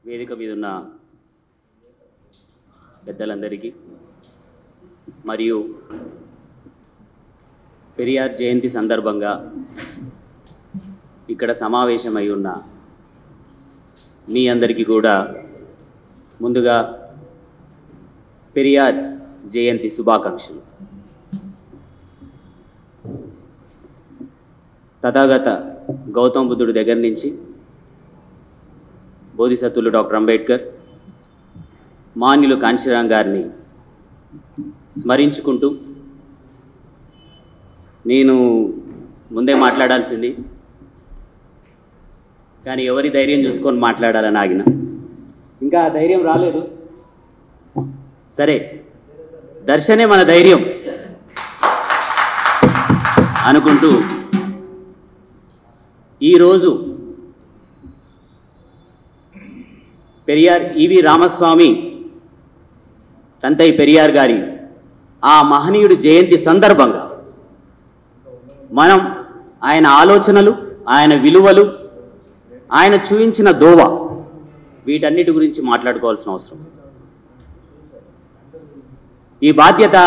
వేదిక మీద ఉన్న పెద్దలందరికీ మరియు పెరియార్ జయంతి సందర్భంగా ఇక్కడ సమావేశమై ఉన్న మీ అందరికీ కూడా ముందుగా పెరియార్ జయంతి శుభాకాంక్షలు. తథాగత గౌతమ బుద్ధుడి దగ్గర నుంచి బోధిసత్వులు డాక్టర్ అంబేద్కర్, మాన్యులు కాంశీరామ్ గారిని స్మరించుకుంటూ నేను ముందే మాట్లాడాల్సింది, కానీ ఎవరి ధైర్యం చూసుకొని మాట్లాడాలని ఆగిన. ఇంకా ఆ ధైర్యం రాలేదు. సరే, దర్శనే మన ధైర్యం అనుకుంటూ ఈరోజు పెరియార్ ఈవి రామస్వామి తంతై పెరియార్ గారి ఆ మహనీయుడి జయంతి సందర్భంగా మనం ఆయన ఆలోచనలు, ఆయన విలువలు, ఆయన చూపించిన దోవ, వీటన్నిటి గురించి మాట్లాడుకోవాల్సిన అవసరం. ఈ బాధ్యత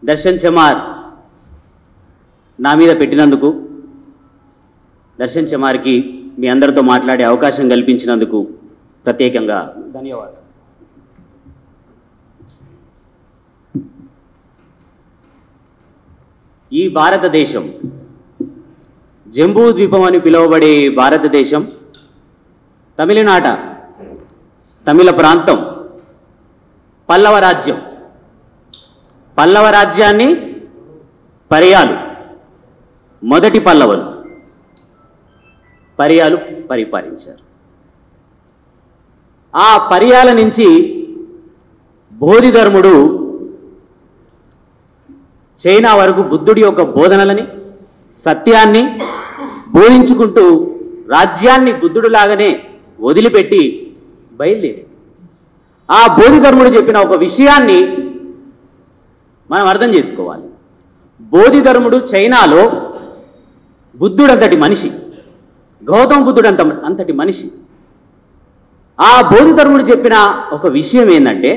దర్శన్ చెమార్ నా మీద పెట్టినందుకు, దర్శన్ చెమార్కి మీ అందరితో మాట్లాడే అవకాశం కల్పించినందుకు ప్రత్యేకంగా ధన్యవాదాలు. ఈ భారతదేశం, జంబూ ద్వీపం అని పిలువబడే భారతదేశం, తమిళనాట, తమిళ ప్రాంతం, పల్లవ రాజ్యం. పల్లవ రాజ్యాన్ని పరియాలు, మొదటి పల్లవులు పరియాలు పరిపాలించారు. ఆ పరియాల నుంచి బోధిధర్ముడు చైనా వరకు బుద్ధుడి యొక్క బోధనలని, సత్యాన్ని బోధించుకుంటూ రాజ్యాన్ని బుద్ధుడిలాగానే వదిలిపెట్టి బయలుదేరి ఆ బోధిధర్ముడు చెప్పిన ఒక విషయాన్ని మనం అర్థం చేసుకోవాలి. బోధిధర్ముడు చైనాలో బుద్ధుడు అంతటి మనిషి, గౌతమ బుద్ధుడు అంతటి మనిషి. ఆ బోధిధర్ముడు చెప్పిన ఒక విషయం ఏంటంటే,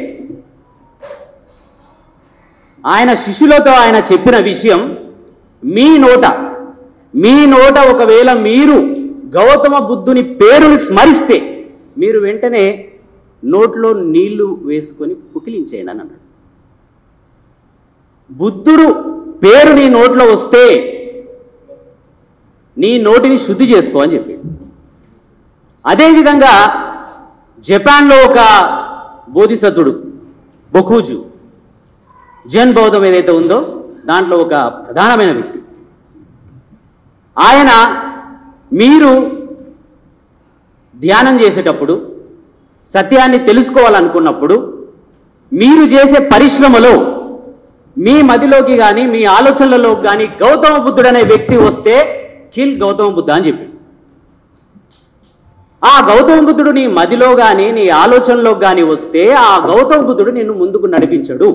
ఆయన శిష్యులతో ఆయన చెప్పిన విషయం, మీ నోట ఒకవేళ మీరు గౌతమ బుద్ధుని పేరుని స్మరిస్తే మీరు వెంటనే నోట్లో నీళ్లు వేసుకొని పుకిలించేయండి అని అన్నాడు. బుద్ధుడు పేరు నీ నోట్లో వస్తే నీ నోటిని శుద్ధి చేసుకో అని చెప్పాడు. అదేవిధంగా జపాన్లో ఒక బోధిసత్వుడు బొకూజు, జన్ బౌద్ధం ఏదైతే ఉందో దాంట్లో ఒక ప్రధానమైన వ్యక్తి. ఆయన మీరు ధ్యానం చేసేటప్పుడు, సత్యాన్ని తెలుసుకోవాలనుకున్నప్పుడు, మీరు చేసే పరిశ్రమలో మీ మదిలోకి కానీ మీ ఆలోచనలలోకి కానీ గౌతమ బుద్ధుడు అనే వ్యక్తి వస్తే కిల్ గౌతమ బుద్ధ అని చెప్పి, ఆ గౌతమ బుద్ధుడు నీ మదిలో కానీ నీ ఆలోచనలోకి కానీ వస్తే ఆ గౌతమ బుద్ధుడు నిన్ను ముందుకు నడిపించడు.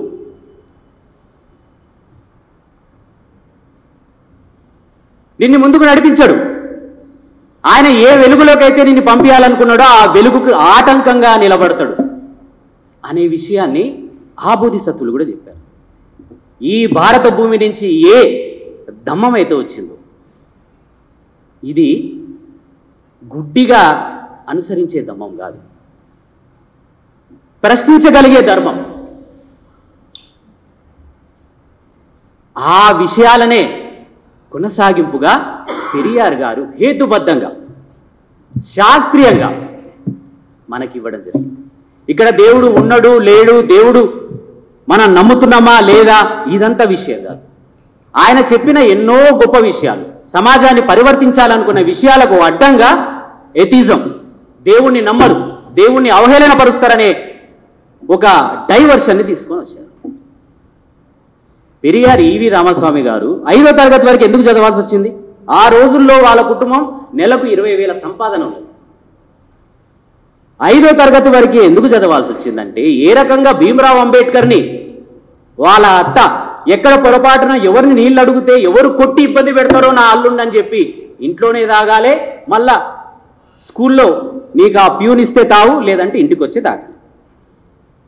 నిన్ను ముందుకు నడిపించడు. ఆయన ఏ వెలుగులోకైతే నిన్ను పంపించాలనుకున్నాడో ఆ వెలుగుకు ఆటంకంగా నిలబడతాడు అనే విషయాన్ని ఆ బోధిసత్వులు కూడా చెప్పారు. ఈ భారత భూమి నుంచి ఏ ధమ్మం అయితే వచ్చిందో ఇది గుడ్డిగా అనుసరించే ధమ్మం కాదు, ప్రశ్నించగలిగే ధర్మం. ఆ విషయాలనే కొనసాగింపుగా పెరియార్ గారు హేతుబద్ధంగా, శాస్త్రీయంగా మనకి ఇవ్వడం జరిగింది. ఇక్కడ దేవుడు ఉన్నాడు లేడు, దేవుడు మనం నమ్ముతున్నామా లేదా, ఇదంతా విషయం కాదు. ఆయన చెప్పిన ఎన్నో గొప్ప విషయాలు, సమాజాన్ని పరివర్తించాలనుకున్న విషయాలకు అడ్డంగా ఎథిజం, దేవుణ్ణి నమ్మరు, దేవుణ్ణి అవహేళన పరుస్తారనే ఒక డైవర్షన్ని తీసుకొని వచ్చారు. పెరియార్ ఈవి రామస్వామి గారు 5వ తరగతి వరకు ఎందుకు చదవాల్సి వచ్చింది? ఆ రోజుల్లో వాళ్ళ కుటుంబం నెలకు 20,000 సంపాదన ఉన్నది. 5వ తరగతి వరకు ఎందుకు చదవాల్సి వచ్చిందంటే, ఏ రకంగా భీమరావు అంబేద్కర్ని వాళ్ళ అత్త ఎక్కడ పొరపాటున ఎవరిని నీళ్ళు అడిగితే ఎవరు కొట్టి ఇబ్బంది పెడతారో నా అల్లుండని చెప్పి ఇంట్లోనే తాగాలే, మళ్ళా స్కూల్లో నీకు ఆ ప్యూన్ ఇస్తే తావు, లేదంటే ఇంటికి వచ్చి తాగాలి.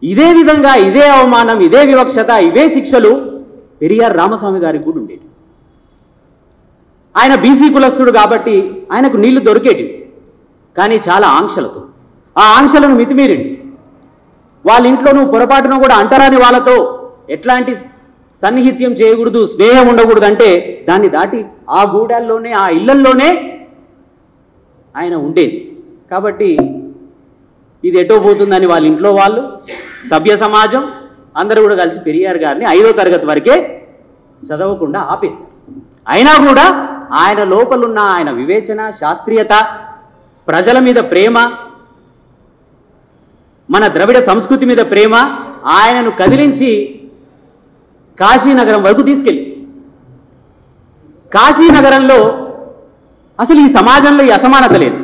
ఇదే విధంగా ఇదే అవమానం, ఇదే వివక్షత, ఇవే శిక్షలు పెరియార్ రామస్వామి గారికి కూడా ఉండేవి. ఆయన బీసీ కులస్తుడు కాబట్టి ఆయనకు నీళ్లు దొరికేటివి, కానీ చాలా ఆంక్షలతో. ఆ ఆంక్షలను మితిమీరి వాళ్ళ ఇంట్లో నువ్వు పొరపాటున కూడా అంటరాని వాళ్ళతో ఎట్లాంటి సన్నిహిత్యం చేయకూడదు, స్నేహం ఉండకూడదు అంటే దాన్ని దాటి ఆ గూడాల్లోనే, ఆ ఇళ్లల్లోనే ఆయన ఉండేది. కాబట్టి ఇది ఎటో పోతుందని వాళ్ళ ఇంట్లో వాళ్ళు, సభ్య సమాజం అందరూ కూడా కలిసి పెరియార్ గారిని 5వ తరగతి వరకే చదవకుండా ఆపేశారు. అయినా కూడా ఆయన లోపలున్న ఆయన వివేచన, శాస్త్రీయత, ప్రజల మీద ప్రేమ, మన ద్రవిడ సంస్కృతి మీద ప్రేమ ఆయనను కదిలించి కాశీనగరం వరకు తీసుకెళ్ళి, కాశీనగరంలో అసలు ఈ సమాజంలో ఈ అసమానత లేదు.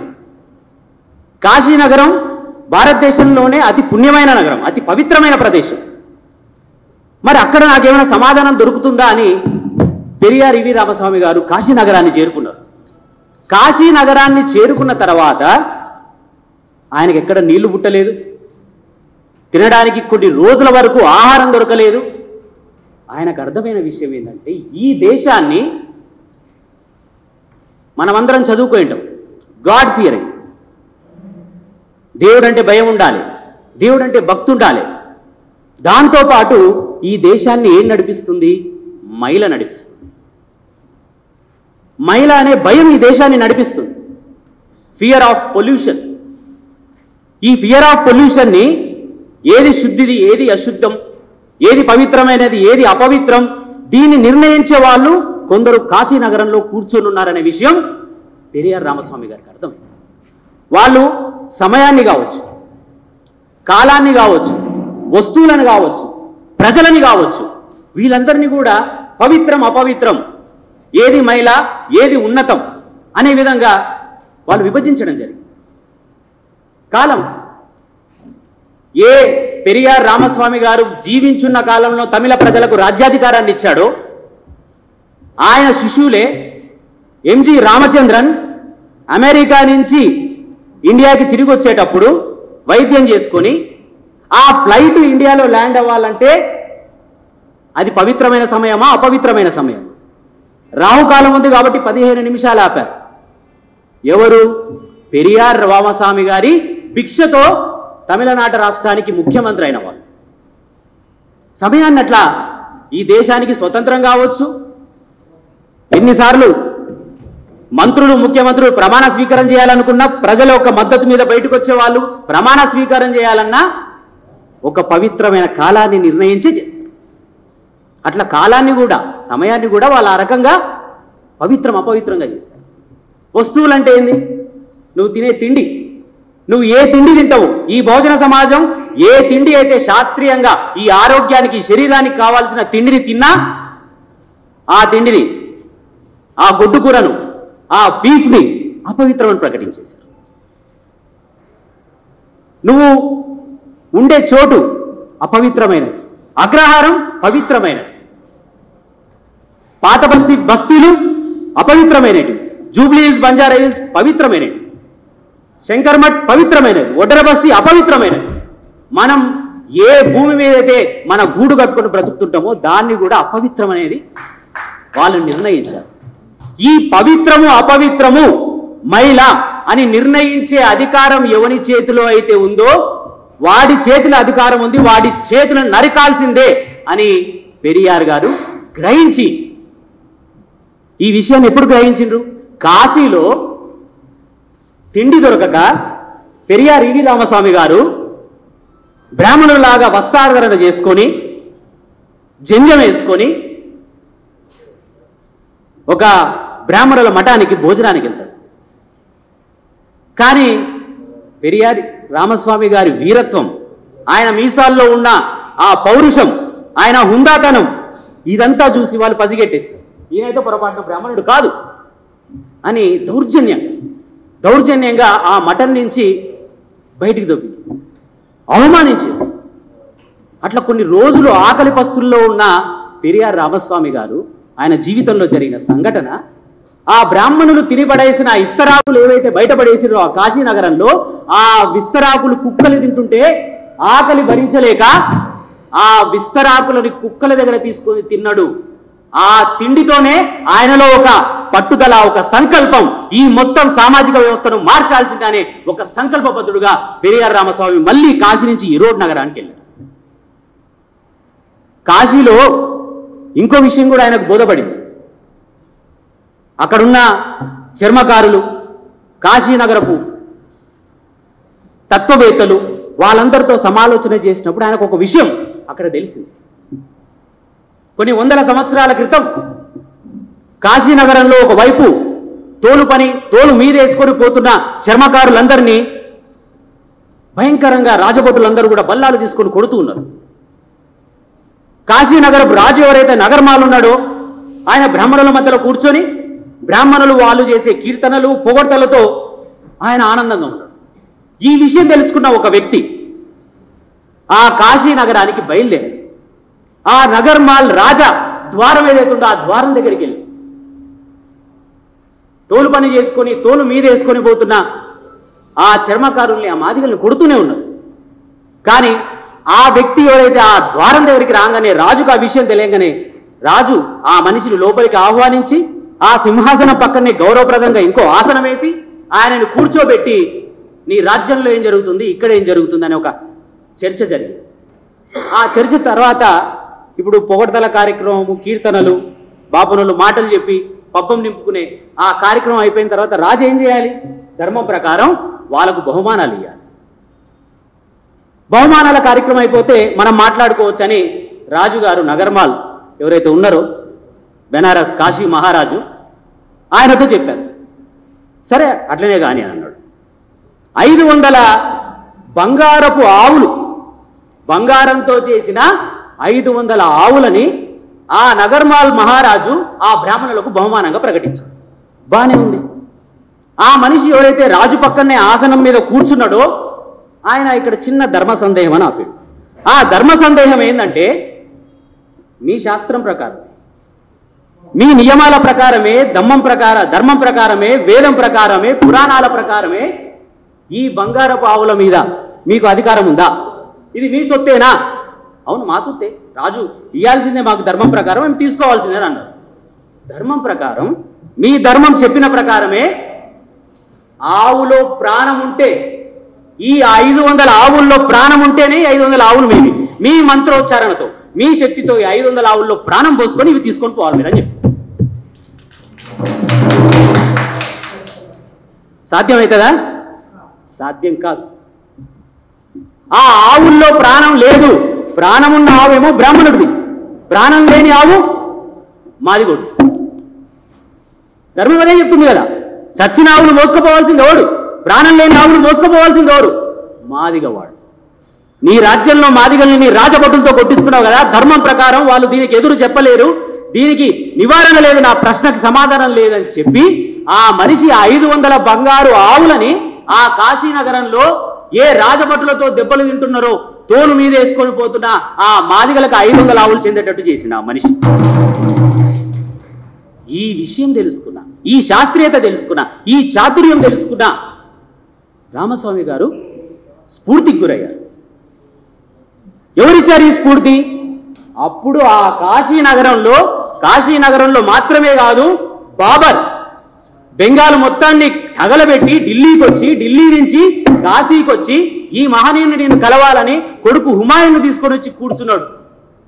కాశీనగరం భారతదేశంలోనే అతి పుణ్యమైన నగరం, అతి పవిత్రమైన ప్రదేశం. మరి అక్కడ నాకేమైనా సమాధానం దొరుకుతుందా అని పెరియార్ ఈవి రామస్వామి గారు కాశీనగరాన్ని చేరుకున్నారు. కాశీనగరాన్ని చేరుకున్న తర్వాత ఆయనకి ఎక్కడ నీళ్లు పుట్టలేదు, తినడానికి కొన్ని రోజుల వరకు ఆహారం దొరకలేదు. ఆయనకు అర్థమైన విషయం ఏంటంటే ఈ దేశాన్ని మనమందరం చదువుకుంటాం, గాడ్ ఫియరింగ్, దేవుడు అంటే భయం ఉండాలి, దేవుడు అంటే భక్తి ఉండాలి. దాంతోపాటు ఈ దేశాన్ని ఏం నడిపిస్తుంది? మహిళ నడిపిస్తుంది. మహిళ అనే భయం ఈ దేశాన్ని నడిపిస్తుంది. Fear of pollution. ఈ ఫియర్ ఆఫ్ పొల్యూషన్ని ఏది శుద్ధిది, ఏది అశుద్ధం, ఏది పవిత్రమైనది, ఏది అపవిత్రం, దీన్ని నిర్ణయించే వాళ్ళు కొందరు కాశీనగరంలో కూర్చొని ఉన్నారనే విషయం పెరియార్ రామస్వామి గారికి అర్థమైంది. వాళ్ళు సమయాన్ని కావచ్చు, కాలాన్ని కావచ్చు, వస్తువులను కావచ్చు, ప్రజలని కావచ్చు, వీళ్ళందరినీ కూడా పవిత్రం అపవిత్రం, ఏది మహిళ, ఏది ఉన్నతం అనే విధంగా వాళ్ళు విభజించడం జరిగింది. కాలం ఏ పెరియార్ రామస్వామి గారు జీవించున్న కాలంలో తమిళ ప్రజలకు రాజ్యాధికారాన్ని ఇచ్చాడో ఆయన శిష్యులే ఎంజి రామచంద్రన్ అమెరికా నుంచి ఇండియాకి తిరిగి వచ్చేటప్పుడు వైద్యం చేసుకొని ఆ ఫ్లైట్ ఇండియాలో ల్యాండ్ అవ్వాలంటే అది పవిత్రమైన సమయమా అపవిత్రమైన సమయం? రాహుకాలం ఉంది కాబట్టి 15 నిమిషాలు ఆపారు. ఎవరు? పెరియార్ రామస్వామి గారి భిక్షతో తమిళనాడు రాష్ట్రానికి ముఖ్యమంత్రి అయిన వాళ్ళు. సమయాన్ని అట్లా ఈ దేశానికి స్వతంత్రం కావచ్చు, ఎన్నిసార్లు మంత్రులు, ముఖ్యమంత్రులు ప్రమాణ స్వీకారం చేయాలనుకున్నా, ప్రజల యొక్క మద్దతు మీద బయటకు వచ్చే వాళ్ళు ప్రమాణ స్వీకారం చేయాలన్నా ఒక పవిత్రమైన కాలాన్ని నిర్ణయించి చేస్తారు. అట్లా కాలాన్ని కూడా, సమయాన్ని కూడా వాళ్ళు ఆ రకంగా పవిత్రం అపవిత్రంగా చేశారు. వస్తువులు అంటే ఏంది? నువ్వు తినే తిండి, నువ్వు ఏ తిండి తింటావు, ఈ భోజన సమాజం ఏ తిండి అయితే శాస్త్రీయంగా ఈ ఆరోగ్యానికి, శరీరానికి కావాల్సిన తిండిని తిన్నా, ఆ తిండిని, ఆ గొడ్డు కూరను, ఆ బీఫ్ని అపవిత్రమని ప్రకటించేశారు. నువ్వు ఉండే చోటు అపవిత్రమైనది, అగ్రహారం పవిత్రమైనది, పాత బస్తీలు అపవిత్రమైనవి, జూబ్లీ హిల్స్, బంజారా హిల్స్ పవిత్రమైనవి, శంకర్మఠ్ పవిత్రమైనది, ఒడ్డర బస్తీ అపవిత్రమైనది. మనం ఏ భూమి మీద అయితే మన గూడు కట్టుకొని బ్రతుకుతుంటామో దాన్ని కూడా అపవిత్రమనేది వాళ్ళు నిర్ణయించారు. ఈ పవిత్రము అపవిత్రము మహిళ అని నిర్ణయించే అధికారం ఎవరి చేతిలో అయితే ఉందో వాడి చేతిలో అధికారం ఉంది, వాడి చేతులను నరికాల్సిందే అని పెరియార్ గారు గ్రహించి, ఈ విషయాన్ని ఎప్పుడు గ్రహించిండ్రు? కాశీలో తిండి దొరకక పెరియార్ ఈవి రామస్వామి గారు బ్రాహ్మణులాగా వస్త్రాధరణ చేసుకొని, జంజం వేసుకొని ఒక బ్రాహ్మణుల మఠానికి భోజనానికి వెళ్తాడు. కానీ పెరియార్ రామస్వామి గారి వీరత్వం, ఆయన మీసాల్లో ఉన్న ఆ పౌరుషం, ఆయన హుందాతనం, ఇదంతా చూసి వాళ్ళు పసిగట్టేస్తారు. ఈయనైతే పొరపాటున బ్రాహ్మణుడు కాదు అని దౌర్జన్యంగా ఆ మఠం నుంచి బయటికి దొబ్బి అవమానించారు. అట్లా కొన్ని రోజులు ఆకలి పస్తుల్లో ఉన్న పెరియార్ రామస్వామి గారు, ఆయన జీవితంలో జరిగిన సంఘటన ఆ బ్రాహ్మణులు తినిపడేసిన ఇస్తరాకులు ఏవైతే బయటపడేసిరో ఆ కాశీనగరంలో ఆ విస్తరాకులు కుక్కలు తింటుంటే ఆకలి భరించలేక ఆ విస్తరాకులని కుక్కల దగ్గర తీసుకొని తిన్నాడు. ఆ తిండితోనే ఆయనలో ఒక పట్టుదల, ఒక సంకల్పం, ఈ మొత్తం సామాజిక వ్యవస్థను మార్చాల్సిందనే ఒక సంకల్పబద్ధుడుగా పెరియార్ రామస్వామి మళ్ళీ కాశీ నుంచి ఈరోడ్ నగరానికి వెళ్ళారు. కాశీలో ఇంకో విషయం కూడా ఆయనకు బోధపడింది. అక్కడున్న చర్మకారులు, కాశీనగరపు తత్వవేత్తలు వాళ్ళందరితో సమాలోచన చేసినప్పుడు ఆయనకు ఒక విషయం అక్కడ తెలిసింది. కొన్ని వందల సంవత్సరాల క్రితం కాశీనగరంలో ఒకవైపు తోలు మీదేసుకొని పోతున్న చర్మకారులందరినీ భయంకరంగా రాజభటులందరూ కూడా బల్లాలు తీసుకొని కొడుతూ ఉన్నారు. కాశీనగరపు రాజు ఎవరైతే నగర్మాలు ఉన్నాడో ఆయన బ్రాహ్మణుల మధ్యలో కూర్చొని బ్రాహ్మణులు వాళ్ళు చేసే కీర్తనలు పొగడ్తలతో ఆయన ఆనందంగా ఉన్నాడు. ఈ విషయం తెలుసుకున్న ఒక వ్యక్తి ఆ కాశీ నగరానికి బయలుదేరి ఆ నగర్మాల్ రాజా ద్వారం ఏదైతుందో ఆ ద్వారం దగ్గరికి వెళ్ళి తోలు పని చేసుకొని తోలు మీద వేసుకొని పోతున్న ఆ చర్మకారుల్ని, ఆ మాదిగల్ని కొడుతూనే ఉన్నారు. కానీ ఆ వ్యక్తి ఎవరైతే ఆ ద్వారం దగ్గరికి రాగానే రాజుకు ఆ విషయం తెలియగానే రాజు ఆ మనిషిని లోపలికి ఆహ్వానించి ఆ సింహాసనం పక్కనే గౌరవప్రదంగా ఇంకో ఆసనం వేసి ఆయనను కూర్చోబెట్టి నీ రాజ్యంలో ఏం జరుగుతుంది, ఇక్కడ ఏం జరుగుతుంది అనే ఒక చర్చ జరిగింది. ఆ చర్చ తర్వాత ఇప్పుడు పొగడ్తల కార్యక్రమము, కీర్తనలు, బాపునులు మాటలు చెప్పి పబ్బం నింపుకునే ఆ కార్యక్రమం అయిపోయిన తర్వాత రాజు ఏం చేయాలి? ధర్మం ప్రకారం వాళ్ళకు బహుమానాలు ఇవ్వాలి. బహుమానాల కార్యక్రమం అయిపోతే మనం మాట్లాడుకోవచ్చని రాజుగారు నగర్మాల్ ఎవరైతే ఉన్నారో బెనారస్ కాశీ మహారాజు ఆయనతో చెప్పారు. సరే అట్లనే కానీ అని అన్నాడు. 500 బంగారపు ఆవులు, బంగారంతో చేసిన 500 ఆవులని ఆ నగర్మాల్ మహారాజు ఆ బ్రాహ్మణులకు బహుమానంగా ప్రకటించాడు. బానే ఉంది. ఆ మనిషి ఎవరైతే రాజు పక్కనే ఆసనం మీద కూర్చున్నాడో ఆయన ఇక్కడ చిన్న ధర్మ సందేహం అని ఆపాడు. ఆ ధర్మ సందేహం ఏంటంటే మీ శాస్త్రం ప్రకారం, మీ నియమాల ప్రకారమే, ధర్మం ప్రకారమే, వేదం ప్రకారమే, పురాణాల ప్రకారమే ఈ బంగారపు ఆవుల మీద మీకు అధికారం ఉందా? ఇది మీ సొత్తేనా? అవును మా సొత్తే, రాజు ఇవ్వాల్సిందే, మాకు ధర్మం ప్రకారం మేము తీసుకోవాల్సిందే అన్నారు. ధర్మం ప్రకారం, మీ ధర్మం చెప్పిన ప్రకారమే ఆవులో ప్రాణం ఉంటే, ఈ 500 ఆవుల్లో ప్రాణం ఉంటేనే 500 ఆవులు మేమి మీ మంత్రోచ్చారణతో మీ శక్తితో 500 ఆవుల్లో ప్రాణం పోసుకొని ఇవి తీసుకొని పోవాలి మీరు అని చెప్పి. సాధ్యమవుతుందా? సాధ్యం కాదు. ఆ ఆవుల్లో ప్రాణం లేదు. ప్రాణం ఉన్న ఆవేమో బ్రాహ్మణుడిది, ప్రాణం లేని ఆవు మాదిగోడు. ధర్మం అదే చెప్తుంది కదా, చచ్చిన ఆవును మోసుకుపోవాల్సింది ఎవడు? ప్రాణం లేని ఆవును మోసుకుపోవాల్సింది ఎవరు? మాదిగవాడు. నీ రాజ్యంలో మాదిగల్ని నీ రాజభటులతో కొట్టిస్తున్నావు కదా, ధర్మం ప్రకారం వాళ్ళు దీనికి ఎదురు చెప్పలేరు, దీనికి నివారణ లేదు, నా ప్రశ్నకి సమాధానం లేదని చెప్పి ఆ మనిషి 500 బంగారు ఆవులని ఆ కాశీనగరంలో ఏ రాజభటులతో దెబ్బలు తింటున్నారో తోలు మీద వేసుకొని పోతున్న ఆ మాదిగలకు 500 ఆవులు చెందేటట్టు చేసిన ఆ మనిషి. ఈ విషయం తెలుసుకున్నా, ఈ శాస్త్రీయత తెలుసుకున్నా, ఈ చాతుర్యం తెలుసుకున్నా రామస్వామి గారు స్ఫూర్తికి గురయ్యారు. ఎవరిచ్చారు ఈ స్ఫూర్తి? అప్పుడు ఆ కాశీనగరంలో మాత్రమే కాదు, బాబర్ బెంగాల్ మొత్తాన్ని తగలబెట్టి ఢిల్లీకి వచ్చి, ఢిల్లీ నుంచి కాశీకి వచ్చి ఈ మహనీయుని నేను కలవాలని కొడుకు హుమాయూన్ తీసుకొని వచ్చి కూర్చున్నాడు.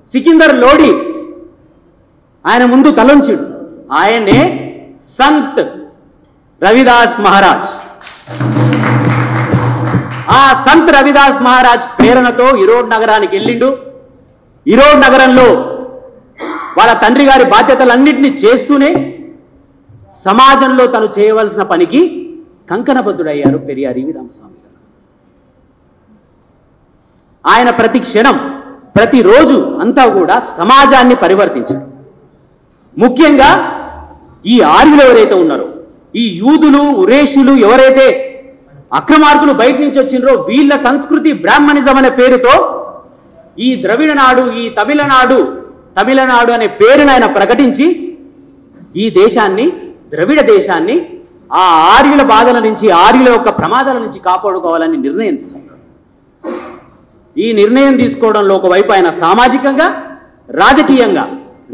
సికిందర్ లోడి ఆయన ముందు తలంచుడు. ఆయనే సంత్ రవిదాస్ మహారాజ్. ఆ సంత్ రవిదాస్ మహారాజ్ ప్రేరణతో ఈరోడ్ నగరానికి వెళ్ళిండు. ఈరోడ్ నగరంలో వాళ్ళ తండ్రి గారి బాధ్యతలన్నింటినీ చేస్తూనే సమాజంలో తను చేయవలసిన పనికి కంకణబద్ధుడయ్యారు పెరియార్ రామస్వామి గారు. ఆయన ప్రతి క్షణం, ప్రతిరోజు అంతా కూడా సమాజాన్ని పరివర్తించారు. ముఖ్యంగా ఈ ఆర్యులు ఎవరైతే ఉన్నారో, ఈ యూదులు, ఉరేషులు ఎవరైతే అక్రమార్కులు బయట నుంచి వచ్చిండ్రో, వీళ్ళ సంస్కృతి బ్రాహ్మణిజం అనే పేరుతో ఈ ద్రవిడ నాడు, ఈ తమిళనాడు అనే పేరును ఆయన ప్రకటించి ఈ దేశాన్ని ద్రవిడ దేశాన్ని ఆ ఆర్యుల బాధల నుంచి, ఆర్యుల యొక్క ప్రమాదాల నుంచి కాపాడుకోవాలని నిర్ణయం తీసుకున్నాడు. ఈ నిర్ణయం తీసుకోవడంలో ఒకవైపు ఆయన సామాజికంగా, రాజకీయంగా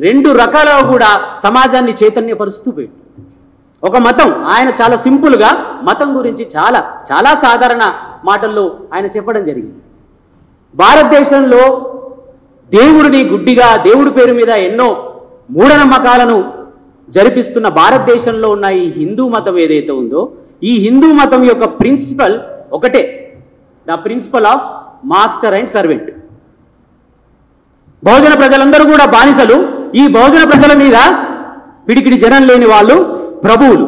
రెండు రకాలుగా కూడా సమాజాన్ని చైతన్యపరుస్తూ పోయాడు. ఒక మతం, ఆయన చాలా సింపుల్గా మతం గురించి చాలా చాలా సాధారణ మాటల్లో ఆయన చెప్పడం జరిగింది. భారతదేశంలో దేవుడిని గుడ్డిగా, దేవుడి పేరు మీద ఎన్నో మూఢనమ్మకాలను జరిపిస్తున్న భారతదేశంలో ఉన్న ఈ హిందూ మతం ఏదైతే ఉందో, ఈ హిందూ మతం యొక్క ప్రిన్సిపల్ ఒకటే, the principle of master and servant. బహుజన ప్రజలందరూ కూడా బానిసలు, ఈ బహుజన ప్రజల మీద పిడికిడి జనం లేని వాళ్ళు ప్రభువులు.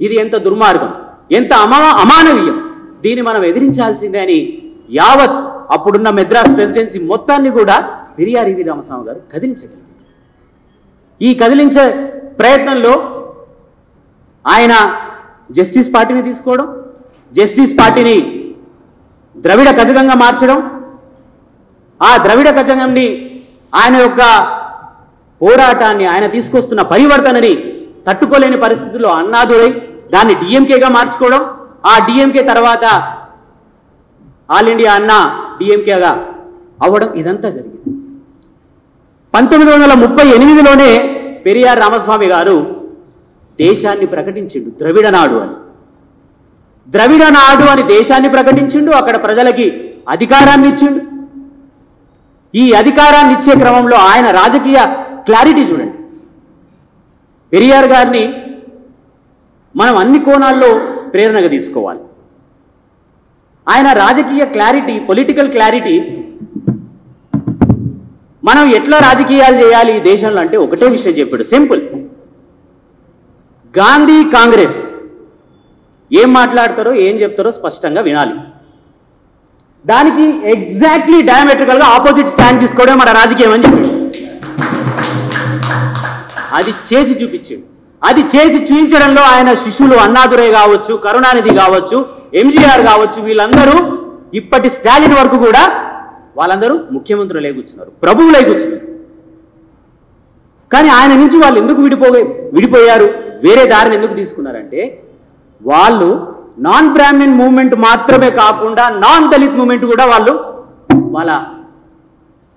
ఇది ఎంత దుర్మార్గం, ఎంత అమానవీయం, దీన్ని మనం ఎదిరించాల్సిందే అని యావత్ అప్పుడున్న మెద్రాస్ ప్రెసిడెన్సీ మొత్తాన్ని కూడా పెరియార్ ఈవి రామస్వామి గారు కదిలించగలిగారు. ఈ కదిలించే ప్రయత్నంలో ఆయన జస్టిస్ పార్టీని తీసుకోవడం, జస్టిస్ పార్టీని ద్రవిడ కజగంగా మార్చడం, ఆ ద్రవిడ కజగంని ఆయన యొక్క పోరాటాన్ని, ఆయన తీసుకొస్తున్న పరివర్తనని తట్టుకోలేని పరిస్థితుల్లో అన్నాదురై దాన్ని డిఎంకేగా మార్చుకోవడం, ఆ డిఎంకే తర్వాత ఆల్ ఇండియా అన్నా డిఎంకేగా అవ్వడం, ఇదంతా జరిగింది. 1938లోనే పెరియార్ రామస్వామి గారు దేశాన్ని ప్రకటించిండు ద్రవిడ నాడు అని. ద్రవిడ నాడు అని దేశాన్ని ప్రకటించిండు, అక్కడ ప్రజలకి అధికారాన్ని ఇచ్చిండు. ఈ అధికారాన్ని ఇచ్చే క్రమంలో ఆయన రాజకీయ క్లారిటీ చూడండి. పెరియార్ గారిని మనం అన్ని కోణాల్లో ప్రేరణగా తీసుకోవాలి. ఆయన రాజకీయ క్లారిటీ, పొలిటికల్ క్లారిటీ, మనం ఎట్లా రాజకీయాలు చేయాలి ఈ దేశంలో అంటే ఒకటే విషయం చెప్పాడు, సింపుల్. గాంధీ కాంగ్రెస్ ఏం మాట్లాడతారో ఏం చెప్తారో స్పష్టంగా వినాలి. దానికి ఎగ్జాక్ట్లీ డయామెట్రికల్గా ఆపోజిట్ స్టాండ్ తీసుకోవడం మన రాజకీయం అని చెప్పాడు. అది చేసి చూపించాడు. అది చేసి చూపించడంలో ఆయన శిష్యులు అన్నాదురై కావచ్చు, కరుణానిధి కావచ్చు, ఎంజీఆర్ కావచ్చు, వీళ్ళందరూ ఇప్పటి స్టాలిన్ వరకు కూడా వాళ్ళందరూ ముఖ్యమంత్రులే కూర్చున్నారు, ప్రభువులై కూర్చున్నారు. కానీ ఆయన నుంచి వాళ్ళు ఎందుకు విడిపోయారు, వేరే దారిని ఎందుకు తీసుకున్నారంటే, వాళ్ళు నాన్ బ్రాహ్మణ్ మూవ్మెంట్ మాత్రమే కాకుండా నాన్ దళిత్ మూవ్మెంట్ కూడా వాళ్ళు వాళ్ళ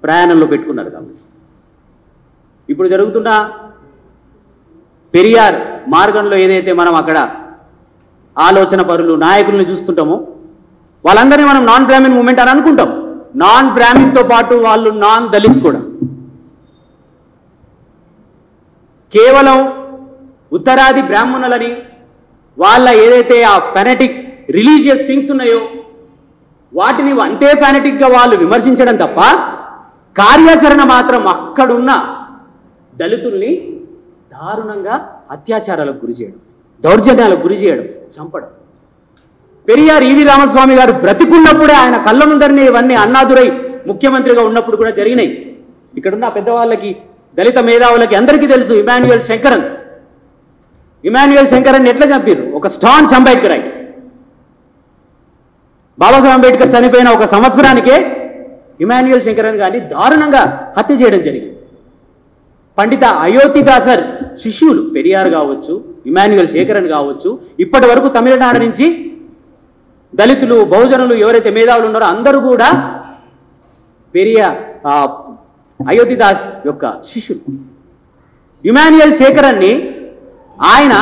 ప్రయాణంలో పెట్టుకున్నారు. కాబట్టి ఇప్పుడు జరుగుతున్న పెరియార్ మార్గంలో ఏదైతే మనం అక్కడ ఆలోచన పరులు, నాయకులను చూస్తుంటామో వాళ్ళందరినీ మనం నాన్ బ్రాహ్మణ్ మూవ్మెంట్ అని అనుకుంటాం. నాన్ బ్రాహ్మణ్తో పాటు వాళ్ళు నాన్ దళిత్ కూడా. కేవలం ఉత్తరాది బ్రాహ్మణులని వాళ్ళ ఏదైతే ఆ ఫెనటిక్ రిలీజియస్ థింగ్స్ ఉన్నాయో వాటిని అంతే ఫెనటిక్గా వాళ్ళు విమర్శించడం తప్ప కార్యాచరణ మాత్రం అక్కడున్న దళితుల్ని దారుణంగా అత్యాచారాలకు గురి చేయడం, దౌర్జన్యాలకు గురి చేయడం, చంపడం. పెరియార్ ఈవి రామస్వామి గారు బ్రతికున్నప్పుడే ఆయన కళ్ళ ముందరిని ఇవన్నీ అన్నాదురై ముఖ్యమంత్రిగా ఉన్నప్పుడు కూడా జరిగినాయి. ఇక్కడున్న పెద్దవాళ్ళకి, దళిత మేధావులకి అందరికీ తెలుసు ఇమాన్యుయల్ శంకరన్ ఎట్లా చంపారు. ఒక స్టాంచ్ అంబేద్కర్ రైట్. బాబాసాహెబ్ అంబేద్కర్ చనిపోయిన ఒక సంవత్సరానికే ఇమాన్యుయల్ శంకరన్ గారిని దారుణంగా హత్య చేయడం జరిగింది. పండిత అయోధ్యదాసర్ శిష్యులు పెరియార్ కావచ్చు, ఇమాన్యుయల్ శేఖరన్ కావచ్చు, ఇప్పటి వరకు తమిళనాడు నుంచి దళితులు, బహుజనులు ఎవరైతే మేధావులు ఉన్నారో అందరూ కూడా అయోధ్యదాస్ యొక్క శిష్యులు. ఇమాన్యుయల్ శేఖరన్ని ఆయన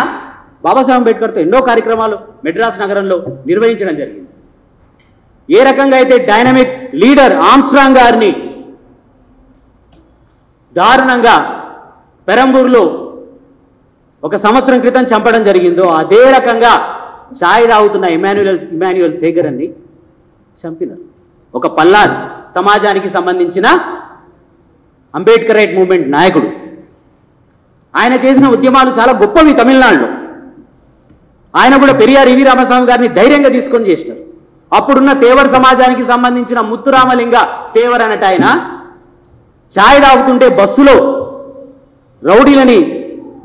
బాబాసాహెబ్ అంబేద్కర్తో ఎన్నో కార్యక్రమాలు మెడ్రాస్ నగరంలో నిర్వహించడం జరిగింది. ఏ రకంగా అయితే డైనమిక్ లీడర్ ఆమ్స్ట్రాంగ్ గారిని దారుణంగా పెరంబూరులో ఒక సంవత్సరం క్రితం చంపడం జరిగిందో అదే రకంగా ఛాయ్ తాగుతున్న ఇమాన్యుయల్ శేఖరన్ని చంపినారు. ఒక పల్లార్ సమాజానికి సంబంధించిన అంబేద్కర్ రైట్ మూవ్మెంట్ నాయకుడు. ఆయన చేసిన ఉద్యమాలు చాలా గొప్పవి తమిళనాడులో. ఆయన కూడా పెరియార్ ఈవి రామస్వామి గారిని ధైర్యంగా తీసుకొని చేసినారు. అప్పుడున్న తేవర్ సమాజానికి సంబంధించిన ముత్తురామలింగ తేవర్ అన్నట్టు ఆయన ఛాయ్ తాగుతుంటే బస్సులో రౌడీలని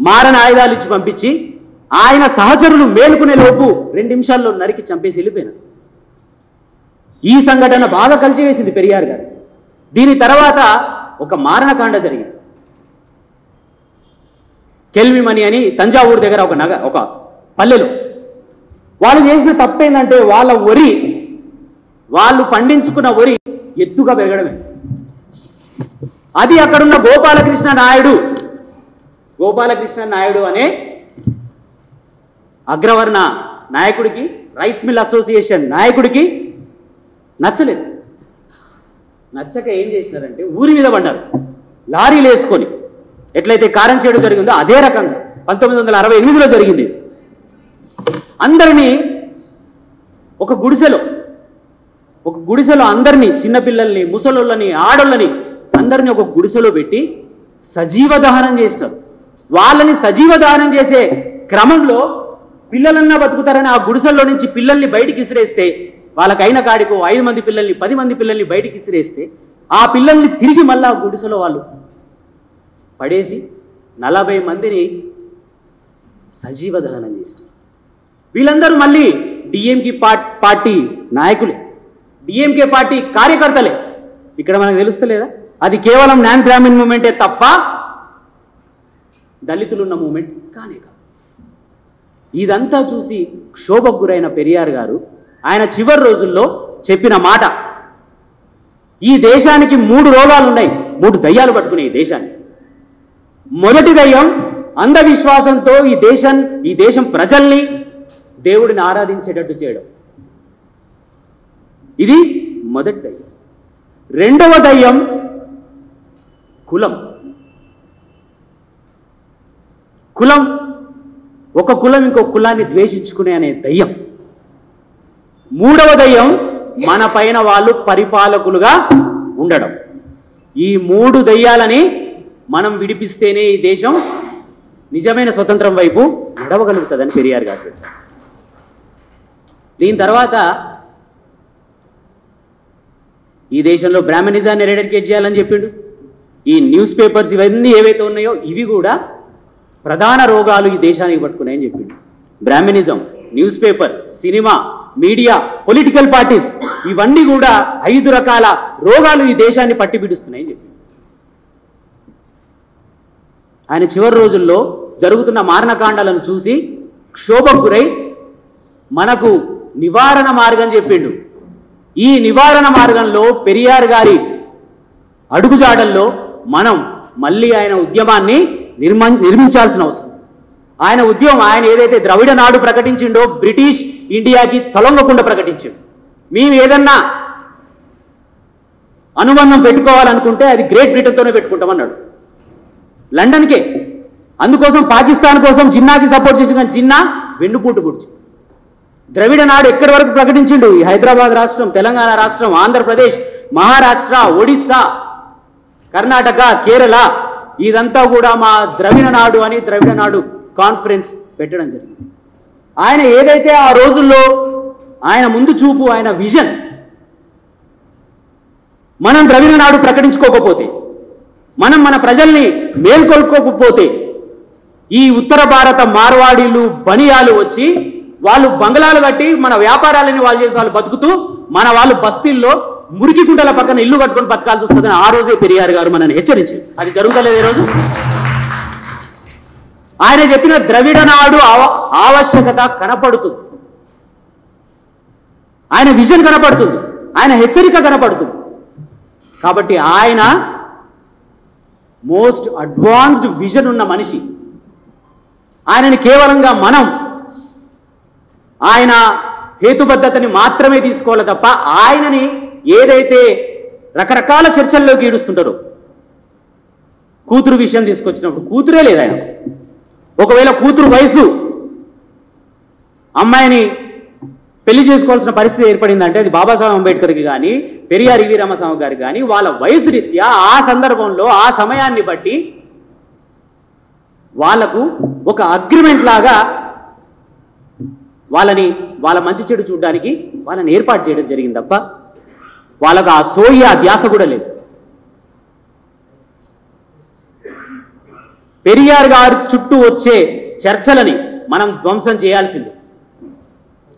మారణ ఆయుధాలు ఇచ్చి పంపించి ఆయన సహచరులు మేలుకునే లోపు 2 నిమిషాల్లో నరికి చంపేసి వెళ్ళిపోయినారు. ఈ సంఘటన బాగా కలిసివేసింది పెరియార్ గారు. దీని తర్వాత ఒక మారణకాండ జరిగింది. కెల్విమణి అని తంజావూరు దగ్గర ఒక పల్లెలో. వాళ్ళు చేసిన తప్పేందంటే వాళ్ళు పండించుకున్న వరి ఎత్తుగా పెరగడమే. అది అక్కడున్న గోపాలకృష్ణ నాయుడు అనే అగ్రవర్ణ నాయకుడికి, రైస్ మిల్ అసోసియేషన్ నాయకుడికి నచ్చలేదు. నచ్చక ఏం చేసినారంటే ఊరి మీద పడ్డారు లారీలు వేసుకొని. ఎట్లయితే కారంచేడు జరిగిందో అదే రకంగా 1968లో జరిగింది. అందరినీ ఒక గుడిసెలో అందరినీ, చిన్నపిల్లల్ని, ముసలోళ్ళని, ఆడోళ్ళని అందరినీ ఒక గుడిసెలో పెట్టి సజీవ దహనం చేస్తారు. వాళ్ళని సజీవ దహనం చేసే క్రమంలో పిల్లలన్నా బతుకుతారని ఆ గుడిసెల్లో నుంచి పిల్లల్ని బయటికి ఇసిరేస్తే, వాళ్ళకైన కాడికో 5 మంది పిల్లల్ని 10 మంది పిల్లల్ని బయటికి ఇసిరేస్తే, ఆ పిల్లల్ని తిరిగి మళ్ళీ ఆ గుడిసెలో వాళ్ళు పడేసి 40 మందిని సజీవ దహనం చేస్తారు. వీళ్ళందరూ మళ్ళీ డిఎంకే పార్టీ నాయకులే, డిఎంకే పార్టీ కార్యకర్తలే. ఇక్కడ మనకు తెలుస్తలేదా? అది కేవలం నాన్ బ్రాహ్మణ్ మూమెంటే తప్ప దళితులున్న మూమెంట్ కానే కాదు. ఇదంతా చూసి క్షోభకు గురైన పెరియార్ గారు ఆయన చివరి రోజుల్లో చెప్పిన మాట, ఈ దేశానికి 3 రోగాలు ఉన్నాయి, 3 దయ్యాలు పట్టుకునే ఈ దేశాన్ని. మొదటి దయ్యం అంధవిశ్వాసంతో ఈ దేశం ప్రజల్ని దేవుడిని ఆరాధించేటట్టు చేయడం. ఇది మొదటి దయ్యం. రెండవ దయ్యం కులం. ఒక కులం ఇంకో కులాన్ని ద్వేషించుకునే అనే దయ్యం. మూడవ దయ్యం మన పైన వాళ్ళు పరిపాలకులుగా ఉండడం. ఈ 3 దయ్యాలని మనం విడిపిస్తేనే ఈ దేశం నిజమైన స్వతంత్రం వైపు నడవగలుగుతుందని పెరియార్ గారు చెప్పారు. దీని తర్వాత ఈ దేశంలో బ్రాహ్మణిజాన్ని ఎరాడికేట్ చేయాలని చెప్పిండు. ఈ న్యూస్ పేపర్స్ ఇవన్నీ ఏవైతే ఉన్నాయో ఇవి కూడా ప్రధాన రోగాలు ఈ దేశానికి పట్టుకున్నాయని చెప్పిండు. Brahminism, news paper, cinema, media, political parties ఇవన్నీ కూడా 5 రకాల రోగాలు ఈ దేశాన్ని పట్టిపిడుస్తున్నాయని చెప్పిండు. ఆయన చివరి రోజుల్లో జరుగుతున్న మారణకాండాలను చూసి క్షోభకు గురై మనకు నివారణ మార్గం చెప్పిండు. ఈ నివారణ మార్గంలో పెరియార్ గారి అడుగుజాడల్లో మనం మళ్ళీ ఆయన ఉద్యమాన్ని నిర్మించాల్సిన అవసరం. ఆయన ఏదైతే ద్రవిడ నాడు ప్రకటించిండో బ్రిటిష్ ఇండియాకి తలొంగకుండా ప్రకటించాడు. మేము ఏదన్నా అనుబంధం పెట్టుకోవాలనుకుంటే అది గ్రేట్ బ్రిటన్తోనే పెట్టుకుంటామన్నాడు, లండన్కే. అందుకోసం పాకిస్తాన్ కోసం జిన్నాకి సపోర్ట్ చేసి, కానీ జిన్నా వెన్నుపూటు పొడిచి ద్రవిడ నాడు ఎక్కడి వరకు ప్రకటించిండు? ఈ హైదరాబాద్ రాష్ట్రం, తెలంగాణ రాష్ట్రం, ఆంధ్రప్రదేశ్, మహారాష్ట్ర, ఒడిస్సా, కర్ణాటక, కేరళ ఇదంతా కూడా మా ద్రవిడ నాడు అని ద్రవిడ నాడు కాన్ఫరెన్స్ పెట్టడం జరిగింది. ఆయన ఏదైతే ఆ రోజుల్లో ఆయన ముందు చూపు, ఆయన విజన్, మనం ద్రవిడ నాడు ప్రకటించుకోకపోతే, మనం మన ప్రజల్ని మేల్కొల్పుకోకపోతే ఈ ఉత్తర భారత మార్వాడీలు, బనియాలు వచ్చి వాళ్ళు బంగ్లాలు కట్టి మన వ్యాపారాలని వాళ్ళు చేసి వాళ్ళు బతుకుతూ, మన వాళ్ళు బస్తీల్లో మురికి గుంటల పక్కన ఇల్లు కట్టుకొని బతకాల్సి వస్తుందని ఆ రోజే పెరియార్ గారు మనల్ని హెచ్చరించారు. అది జరుగుతలేదు ఈరోజు. ఆయన చెప్పిన ద్రవిడ నాడు ఆవశ్యకత కనపడుతుంది, ఆయన విజన్ కనపడుతుంది, ఆయన హెచ్చరిక కనపడుతుంది. కాబట్టి ఆయన మోస్ట్ అడ్వాన్స్డ్ విజన్ ఉన్న మనిషి. ఆయనని కేవలంగా మనం ఆయన హేతుబద్ధతని మాత్రమే తీసుకోవాలి తప్ప ఆయనని ఏదైతే రకరకాల చర్చల్లోకి ఈడుస్తుంటారో, కూతురు విషయం తీసుకొచ్చినప్పుడు కూతురే లేదు ఆయనకు. ఒకవేళ కూతురు వయసు అమ్మాయిని పెళ్లి చేసుకోవాల్సిన పరిస్థితి ఏర్పడిందంటే అది బాబాసాహెబ్ అంబేద్కర్కి కానీ పెరియార్ ఈవి రామస్వామి గారికి కానీ వాళ్ళ వయసు రీత్యా ఆ సందర్భంలో ఆ సమయాన్ని బట్టి వాళ్లకు ఒక అగ్రిమెంట్ లాగా వాళ్ళ మంచి చెడు చూడడానికి వాళ్ళని ఏర్పాటు చేయడం జరిగింది తప్ప వాళ్ళకు ఆ సోయి, ఆ ధ్యాస కూడా లేదు. పెరియార్ గారి చుట్టూ వచ్చే చర్చలని మనం ధ్వంసం చేయాల్సిందే.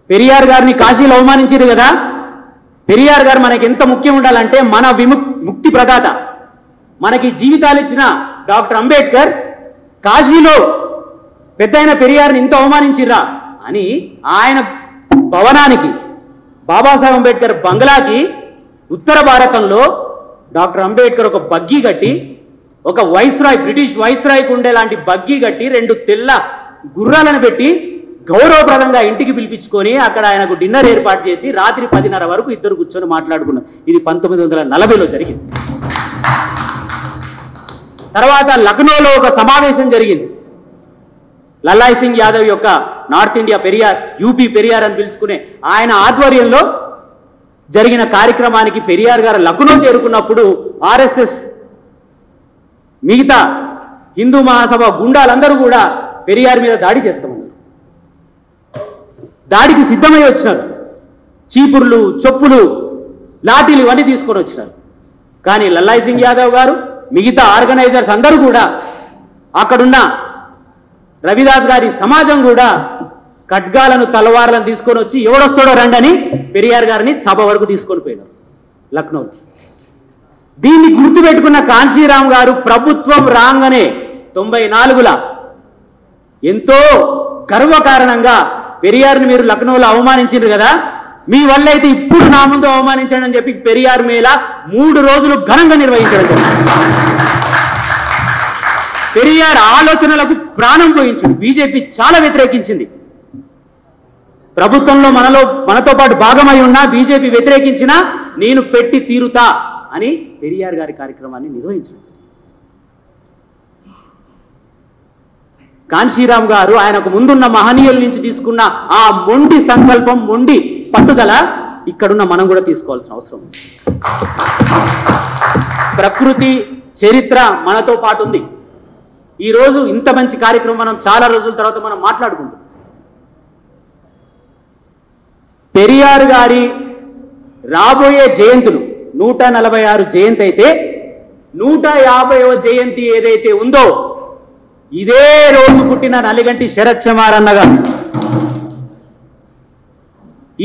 పెరియార్ గారిని కాశీలో అవమానించారు కదా. పెరియార్ గారు మనకి ఎంత ముఖ్యం ఉండాలంటే, మన ముక్తి ప్రదాత, మనకి జీవితాలు ఇచ్చిన డాక్టర్ అంబేద్కర్ కాశీలో పెద్దయిన పెరియార్ని ఇంత అవమానించిర్రా అని ఆయన భవనానికి బాబాసాహెబ్ అంబేద్కర్ బంగ్లాకి ఉత్తర భారతంలో డాక్టర్ అంబేద్కర్ ఒక బగ్గీ కట్టి, ఒక వైస్రాయ్ బ్రిటిష్ వైస్రాయ్కి ఉండే లాంటి బగ్గీ కట్టి 2 తెల్ల గుర్రాలను పెట్టి గౌరవప్రదంగా ఇంటికి పిలిపించుకొని అక్కడ ఆయనకు డిన్నర్ ఏర్పాటు చేసి రాత్రి 10:30 వరకు ఇద్దరు కూర్చొని మాట్లాడుకున్నారు. ఇది 1940లో జరిగింది. తర్వాత లక్నోలో ఒక సమావేశం జరిగింది. లల్లాయ్ సింగ్ యాదవ్ యొక్క north India Periyar, UP Periyar అని పిలుచుకునే ఆయన ఆధ్వర్యంలో జరిగిన కార్యక్రమానికి పెరియార్ గారు లక్నో చేరుకున్నప్పుడు ఆర్ఎస్ఎస్ మిగతా హిందూ మహాసభ గుండాలందరూ కూడా పెరియార్ మీద దాడి చేస్తామన్నారు. దాడికి సిద్ధమై వచ్చినారు. చీపుర్లు, చొప్పులు, లాఠీలు ఇవన్నీ తీసుకొని వచ్చినారు. కానీ లల్లాయ్ సింగ్ యాదవ్ గారు, మిగతా ఆర్గనైజర్స్ అందరూ కూడా, అక్కడున్న రవిదాస్ గారి సమాజం కూడా ఖడ్గాలను, తలవార్లను తీసుకొని వచ్చి ఎవడొస్తాడో రండి అని పెరియార్ గారిని సభ వరకు తీసుకొని పోయినారు లక్నో. దీన్ని గుర్తుపెట్టుకున్న కాన్షీరామ్ గారు ప్రభుత్వం రాగానే 94లో ఎంతో గర్వకారణంగా పెరియార్ని మీరు లక్నోలో అవమానించారు కదా, మీ వల్ల అయితే ఇప్పుడు నా ముందు అవమానించండి అని చెప్పి పెరియార్ మేళా 3 రోజులు ఘనంగా నిర్వహించడం జరిగింది. పెరియార్ ఆలోచనలకు ప్రాణం పోయించింది. బీజేపీ చాలా వ్యతిరేకించింది. ప్రభుత్వంలో మనతో పాటు భాగమై ఉన్నా బీజేపీ వ్యతిరేకించినా నేను పెట్టి తీరుతా అని పెరియార్ గారి కార్యక్రమాన్ని నిర్వహించడం జరిగింది. కాన్షీరామ్ గారు ఆయనకు ముందున్న మహనీయుల నుంచి తీసుకున్న ఆ మొండి సంకల్పం, మొండి పట్టుదల ఇక్కడున్న మనం కూడా తీసుకోవాల్సిన అవసరం ఉంది. ప్రకృతి, చరిత్ర మనతో పాటు ఉంది. ఈరోజు ఇంత మంచి కార్యక్రమం మనం చాలా రోజుల తర్వాత మనం మాట్లాడుకుంటాం. పెరియార్ గారి రాబోయే జయంతులు 146 జయంతి అయితే 150వ జయంతి ఏదైతే ఉందో ఇదే రోజు పుట్టిన నలిగంటి శరత్ చమార్ అన్న గారు.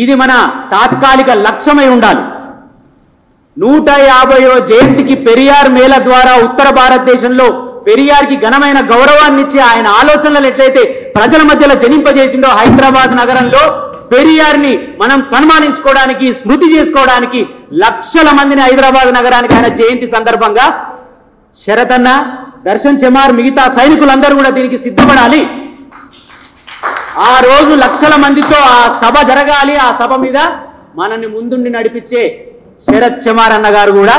ఇది మన తాత్కాలిక లక్ష్యమై ఉండాలి. 150వ జయంతికి పెరియార్ మేళ ద్వారా ఉత్తర భారతదేశంలో పెరియార్కి ఘనమైన గౌరవాన్ని ఇచ్చి ఆయన ఆలోచనలు ఎట్లయితే ప్రజల మధ్యలో జనింపజేసిండో హైదరాబాద్ నగరంలో పెరియార్ని మనం సన్మానించుకోవడానికి, స్మృతి చేసుకోవడానికి లక్షల మందిని హైదరాబాద్ నగరానికి ఆయన జయంతి సందర్భంగా శరత్ అన్న, దర్శన్ చమార్, మిగతా సైనికులందరూ కూడా దీనికి సిద్ధపడాలి. ఆ రోజు లక్షల మందితో ఆ సభ జరగాలి. ఆ సభ మీద మనల్ని ముందుండి నడిపించే శరత్ చమార్ అన్న గారు కూడా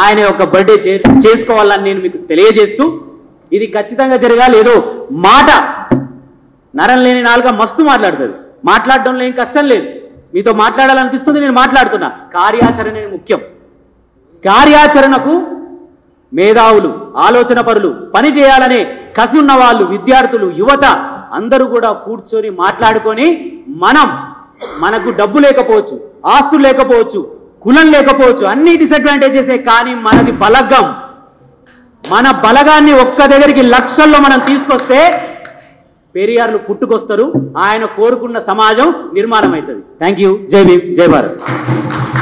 ఆయన యొక్క బర్త్డే చేసుకోవాలని నేను మీకు తెలియజేస్తూ, ఇది ఖచ్చితంగా జరగాలి. ఏదో మాట, నరం లేని నాలుక మస్తు మాట్లాడుతుంది, మాట్లాడడంలో ఏం కష్టం లేదు. మీతో మాట్లాడాలనిపిస్తుంది, నేను మాట్లాడుతున్నా. కార్యాచరణ ముఖ్యం. కార్యాచరణకు మేధావులు, ఆలోచన పరులు, పని చేయాలనే కసి ఉన్న వాళ్ళు, విద్యార్థులు, యువత అందరూ కూడా కూర్చొని మాట్లాడుకొని మనకు డబ్బు లేకపోవచ్చు, ఆస్తులు లేకపోవచ్చు, కులం లేకపోవచ్చు, అన్ని డిసడ్వాంటేజెసే, కానీ మనది బలగం. మన బలగాన్ని ఒక్క దగ్గరికి లక్షల్లో మనం తీసుకొస్తే పెరియార్లు పుట్టుకొస్తారు. ఆయన కోరుకున్న సమాజం నిర్మాణం అవుతుంది. Thank you. జై భీమ్, జై భారత్.